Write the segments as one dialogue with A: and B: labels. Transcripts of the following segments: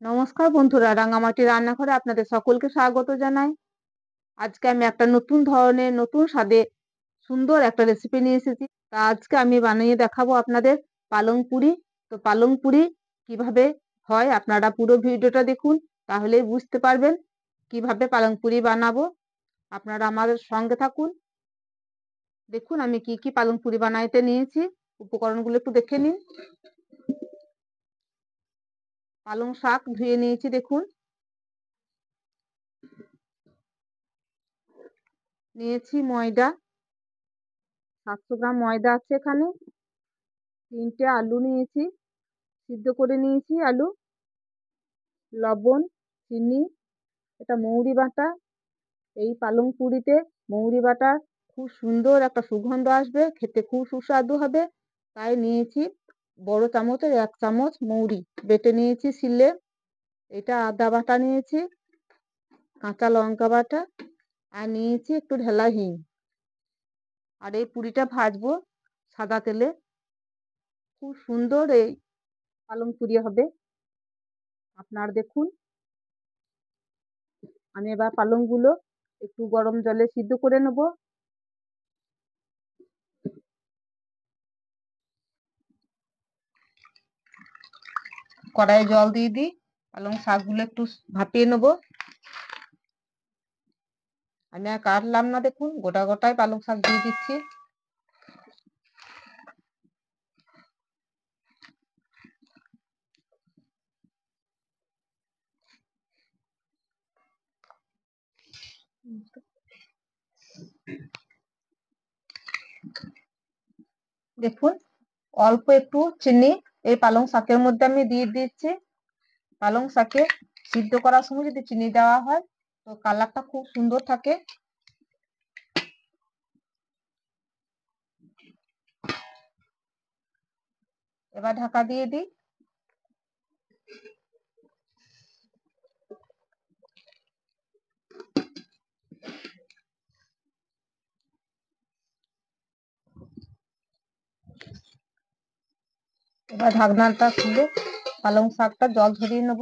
A: নমস্কার বন্ধুরা, রাঙামাটি রান্নাঘরে আপনাদের সকলকে স্বাগত জানাই। আজকে আমি একটা নতুন ধরনের নতুন স্বাদে সুন্দর একটা রেসিপি নিয়ে এসেছি। তা আজকে আমি বানিয়ে দেখাবো আপনাদের পালং পুরি। তো পালং পুরি কিভাবে হয় আপনারা পুরো ভিডিওটা দেখুন, তাহলেই বুঝতে পারবেন কিভাবে পালং পুরি বানাবো। আপনারা আমাদের সঙ্গে থাকুন। দেখুন আমি কি কি পালং পুরি বানাইতে নিয়েছি, উপকরণগুলো একটু দেখে নিন। পালং শাক ধুয়ে নিয়েছি দেখুন। নিয়েছি ময়দা, 700 গ্রাম ময়দা আছে এখানে। 3টে আলু নিয়েছি, সিদ্ধ করে নিয়েছি আলু। লবণ, চিনি, এটা মৌরি বাটা। এই পালং পুরিতে মৌরি বাটা খুব সুন্দর একটা সুগন্ধ আসবে, খেতে খুব সুস্বাদু হবে। তাই নিয়েছি বড় চামচের 1 চামচ মৌরি বেটে নিয়েছি শিলে। এটা আদা বাটা নিয়েছি, কাঁচা লঙ্কা বাটা, আর নিয়েছি একটু ঢেলা হিং। আর এই পুরিটা ভাজবো সাদা তেলে। খুব সুন্দর এই পালং পুরি হবে। আপনারা দেখুন। আমি এবার পালংগুলো একটু গরম জলে সিদ্ধ করে নেব। কড়াইয়ে জল দিয়ে দিই, পালং শাকগুলো একটু ভাপিয়ে নেব। আমি আর কাটলাম না, দেখুন গোটা গোটাই পালং শাক দিয়ে দিচ্ছি। দেখুন অল্প একটু চিনি এই পালং শাকের মধ্যে আমি দিয়ে দিচ্ছি। পালং শাকে সিদ্ধ করার সময় যদি চিনি দেওয়া হয় তো কালারটা খুব সুন্দর থাকে। এবার ঢাকা দিয়ে দিই। এবার ঢাকনাটা খুলে পালং শাকটা জল ঝরিয়ে নেব।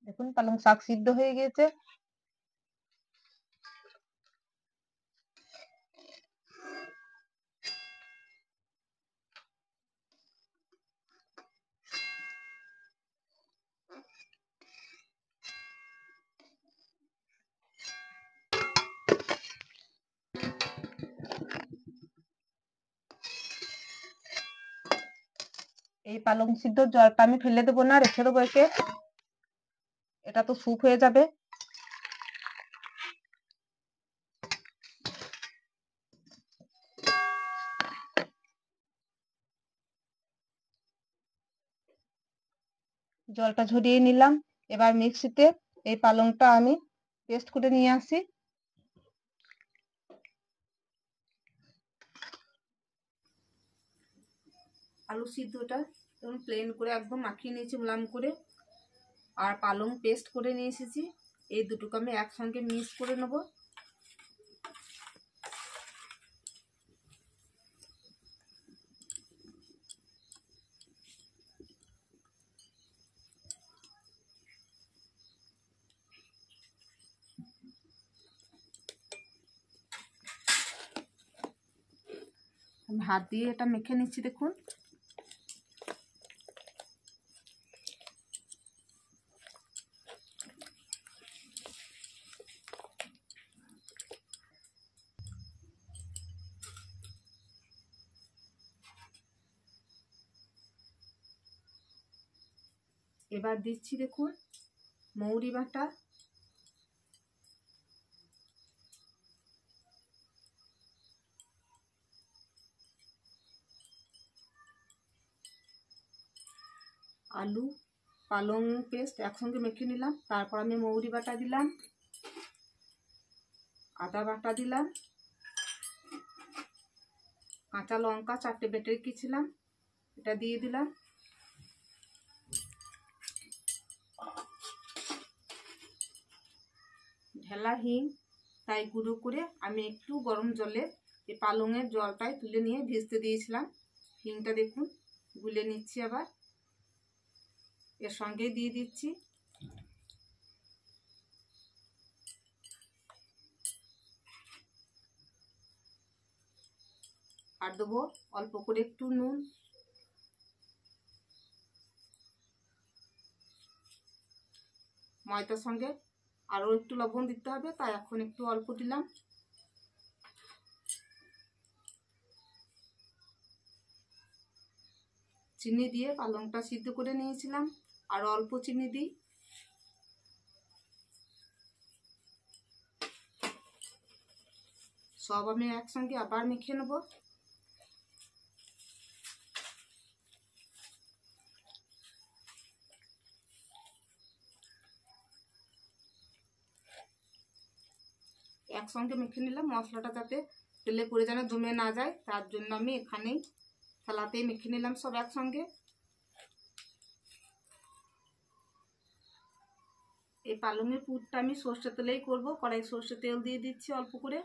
A: দেখুন পালং শাক সিদ্ধ হয়ে গেছে। এই পালং সিদ্ধ জলটা আমি ফেলে দেবো না, রেখে দেবো একে। এটা তো স্যুপ হয়ে যাবে। জলটা ঝরিয়ে নিলাম। এবার মিক্সিতে এই পালংটা আমি পেস্ট করে নিয়ে আসি। আলু সিদ্ধটা এবং প্লেন করে একদম মাখিয়ে নিয়েছি মুলাম করে, আর পালং পেস্ট করে নিয়ে এসেছি। এই দুটোকে আমি একসঙ্গে মিক্স করে নেব। আমি হাত দিয়ে এটা মেখে নিচ্ছি দেখুন। এবার দিচ্ছি দেখুন মৌরি বাটা, আলু, পালং পেস্ট একসঙ্গে মেখে নিলাম। তারপর আমি মৌরি বাটা দিলাম, আদা বাটা দিলাম, কাঁচা লঙ্কা 4টে বেটে রেখেছিলাম এটা দিয়ে দিলাম। ঢেলা হিং, তাই গুঁড়ো করে আমি একটু গরম জলে এই পালংয়ের জলটাই তুলে নিয়ে ভিজতে দিয়েছিলাম। হিংটা দেখুন গুলে নিচ্ছি, আবার এর সঙ্গেই দিয়ে দিচ্ছি আর দেবো অল্প করে একটু নুন, ময়দার সঙ্গে আরও একটু লবণ দিতে হবে, তাই এখন একটু অল্প দিলাম। চিনি দিয়ে পালংটা সিদ্ধ করে নিয়েছিলাম, আর অল্প চিনি দিই। সব আমি একসঙ্গে আবার মেখে নেব। একসঙ্গে মেখে নিলাম, মশলাটা যাতে তেলে পড়ে যেন জমে না যায়, তার জন্য আমি এখানেই থালাতেই মেখে নিলাম সব একসঙ্গে। এই পালংয়ের পুরটা আমি সর্ষে তেলেই করব, কড়াই সর্ষে তেল দিয়ে দিচ্ছি অল্প করে।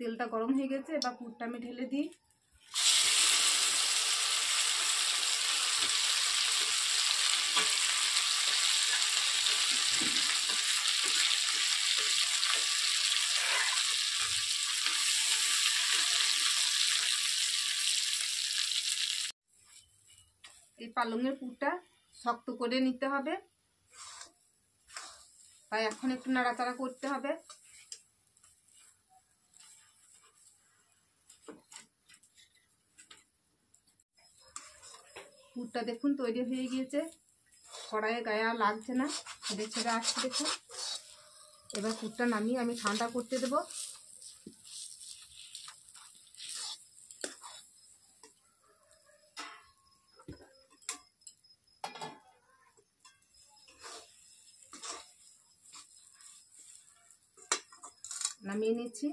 A: তেলটা গরম হয়ে গেছে, এবার পুরটা আমি ঢেলে দিই। এই পালংয়ের পুরটা শক্ত করে নিতে হবে, তাই এখন একটু নাড়াচাড়া করতে হবে। পুরটা দেখুন তৈরি হয়ে গিয়েছে, কড়াইয়ে গায়ে আর লাগছে না, ছেড়ে ছেড়ে আসছে দেখুন। এবার পুরটা নামিয়ে আমি ঠান্ডা করতে দেব। নামিয়ে নিচ্ছি।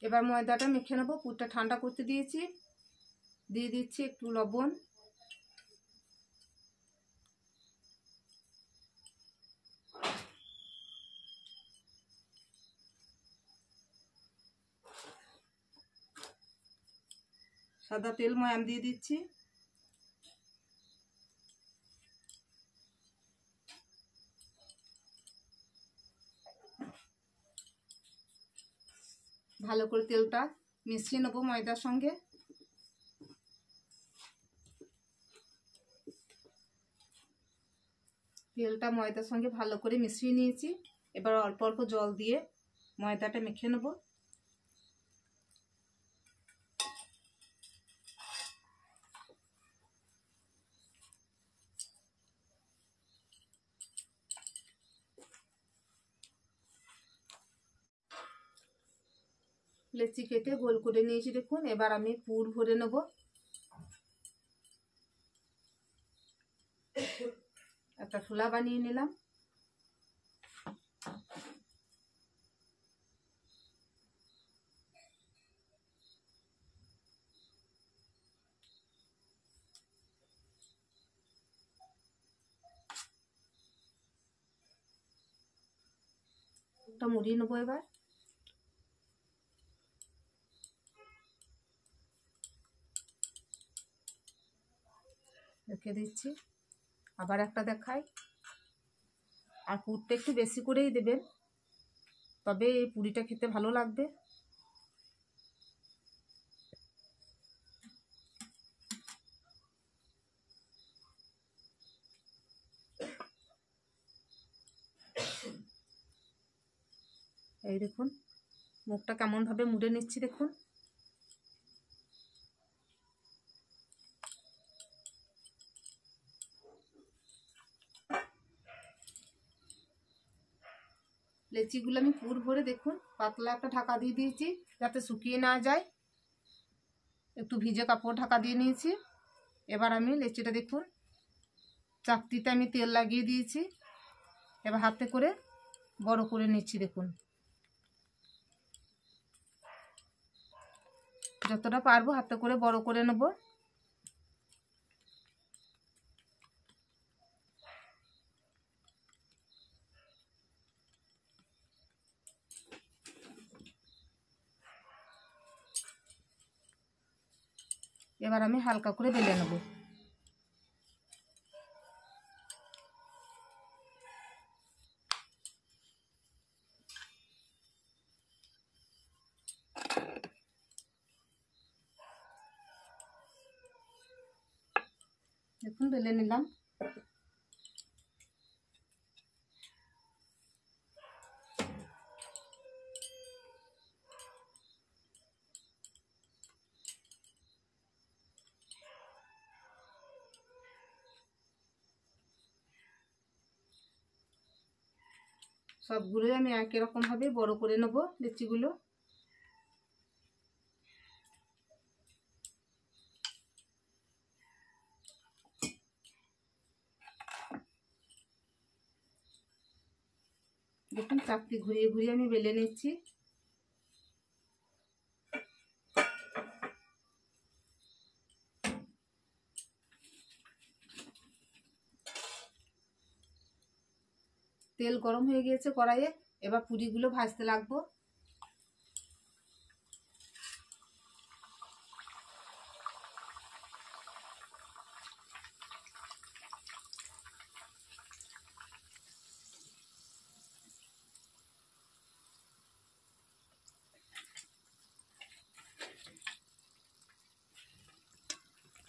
A: এবার ময়দাটা মেখে নেবো। পুরটা ঠান্ডা করতে দিয়েছি, দিয়ে দিচ্ছি একটু লবণ, সাদা তেল ময়াম দিয়ে দিচ্ছি, ভালো করে তেলটা মিশিয়ে নেবো ময়দার সঙ্গে। তেলটা ময়দার সঙ্গে ভালো করে মিশিয়ে নিয়েছি, এবার অল্প অল্প জল দিয়ে ময়দাটা মেখে নেব। লেচি কেটে গোল করে নিয়েছি দেখুন। এবার আমি পুর ভরে নেব। একটা ছোলা বানিয়ে নিলাম। একটা মুড়িয়ে নেবো, এবার রেখে দিচ্ছি। আবার একটা দেখাই। আর পুরটা একটু বেশি করেই দেবেন, তবে এই পুরিটা খেতে ভালো লাগবে। এই দেখুন মুখটা কেমন ভাবে মুড়ে নিচ্ছি দেখুন। লেচিগুলো আমি পুর ভরে দেখুন পাতলা একটা ঢাকা দিয়ে দিয়েছি যাতে শুকিয়ে না যায়, একটু ভিজে কাপড় ঢাকা দিয়ে নিয়েছি। এবার আমি লেচিটা দেখুন চাকতিতে আমি তেল লাগিয়ে দিয়েছি, এবার হাতে করে বড় করে নিচ্ছি। দেখুন যতটা পারবো হাতে করে বড় করে নেব। এবার আমি হালকা করে বেলে নেব। দেখুন বেলে নিলাম। সবগুলোই আমি একই রকম ভাবে বড় করে নেব লিচিগুলো। দেখুন চাকতি ঘুরিয়ে ঘুরিয়ে আমি বেলে নিচ্ছি। তেল গরম হয়ে গিয়েছে কড়াইয়ে, এবার পুরিগুলো ভাজতে লাগবো।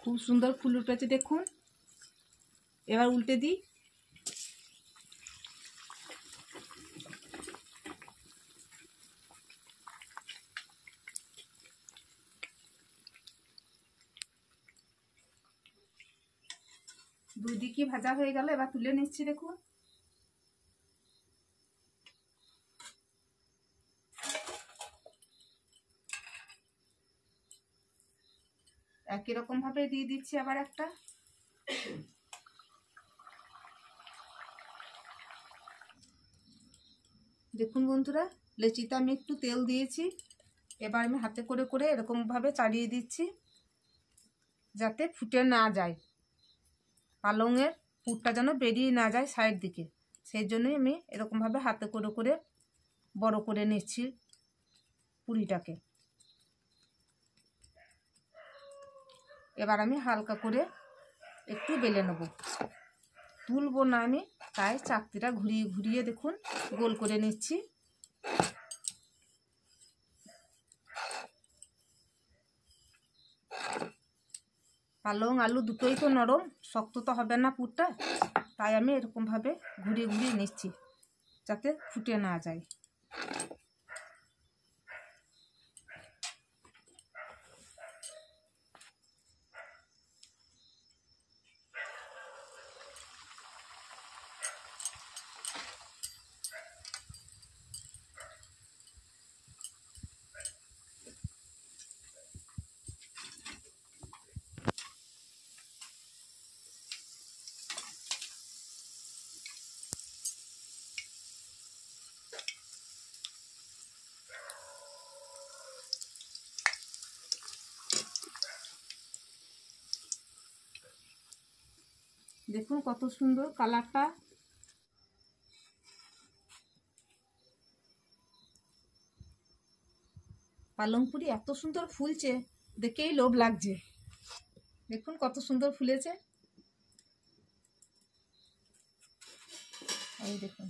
A: খুব সুন্দর ফুল উঠেছে দেখুন। এবার উল্টে দিই। দুই দিকই ভাজা হয়ে গেল, এবার তুলে নিচ্ছি। দেখুন একই রকম ভাবে দিয়ে দিচ্ছি আবার একটা। দেখুন বন্ধুরা লেচিতে আমি একটু তেল দিয়েছি, এবার আমি হাতে করে করে এরকম ভাবে চালিয়ে দিচ্ছি যাতে ফুটে না যায়, পালংয়ের পুরটা যেন বেরিয়ে না যায় সাইড দিকে, সেই জন্যই আমি এরকম ভাবে হাতে করে করে বড় করে নিচ্ছি পুরিটাকে। এবার আমি হালকা করে একটু বেলে নেব, তুলবো না আমি, তাই চাকতিটা ঘুরিয়ে ঘুরিয়ে দেখুন গোল করে নিচ্ছি। পালং আলু দুটোই তো নরম, শক্ত তো হবে না পুরটা, তাই আমি এরকম ভাবে ঘুরিয়ে ঘুরিয়ে নিচ্ছি যাতে ফুটে না যায়। দেখুন কত সুন্দর কালারটা। পালং পুরি এত সুন্দর ফুলছে দেখেই লোভ লাগছে। দেখুন কত সুন্দর ফুলেছে, এই দেখুন।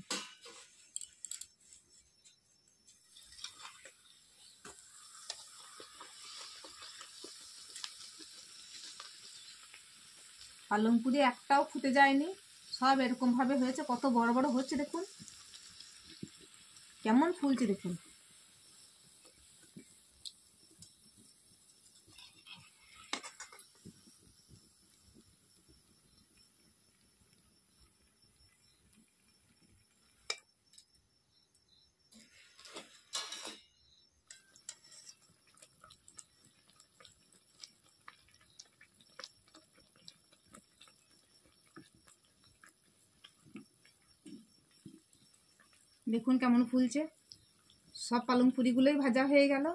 A: পালং পুরি একটাও ফুটে যায়নি, সব এরকম ভাবে হয়েছে, কত বড় বড় হচ্ছে দেখুন, কেমন ফুলছে দেখুন। দেখুন কেমন ফুলছে। সব পালং পুরিগুলোই ভাজা হয়ে গেল,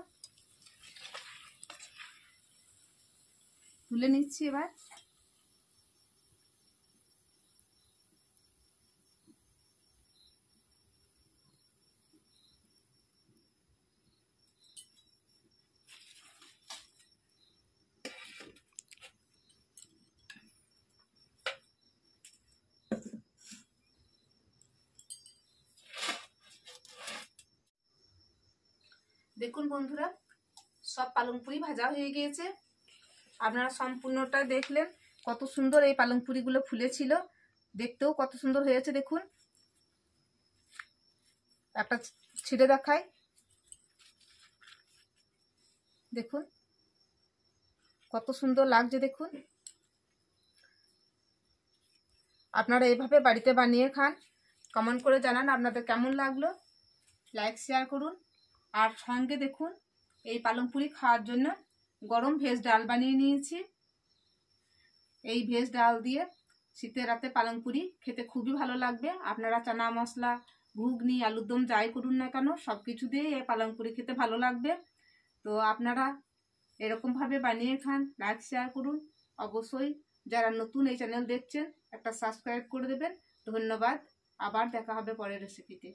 A: তুলে নিচ্ছি এবার। দেখুন বন্ধুরা, সব পালং পুরি ভাজা হয়ে গিয়েছে। আপনারা সম্পূর্ণটা দেখলেন কত সুন্দর এই পালং পুরিগুলো ফুলেছিল, দেখতেও কত সুন্দর হয়েছে। দেখুন একটা ছিঁড়ে দেখাই, দেখুন কত সুন্দর লাগছে। দেখুন আপনারা এইভাবে বাড়িতে বানিয়ে খান, কমেন্ট করে জানান আপনাদের কেমন লাগলো, লাইক শেয়ার করুন। আর সঙ্গে দেখুন এই পালং পুরি খাওয়ার জন্য গরম ভেজ ডাল বানিয়ে নিয়েছি। এই ভেজ ডাল দিয়ে শীতের রাতে পালং পুরি খেতে খুবই ভালো লাগবে। আপনারা চানা মশলা, ঘুগনি, আলুর দম যাই করুন না কেন, সব কিছু দিয়ে এই পালং পুরি খেতে ভালো লাগবে। তো আপনারা এরকমভাবে বানিয়ে খান, লাইক শেয়ার করুন। অবশ্যই যারা নতুন এই চ্যানেল দেখছেন একটা সাবস্ক্রাইব করে দেবেন। ধন্যবাদ, আবার দেখা হবে পরের রেসিপিতে।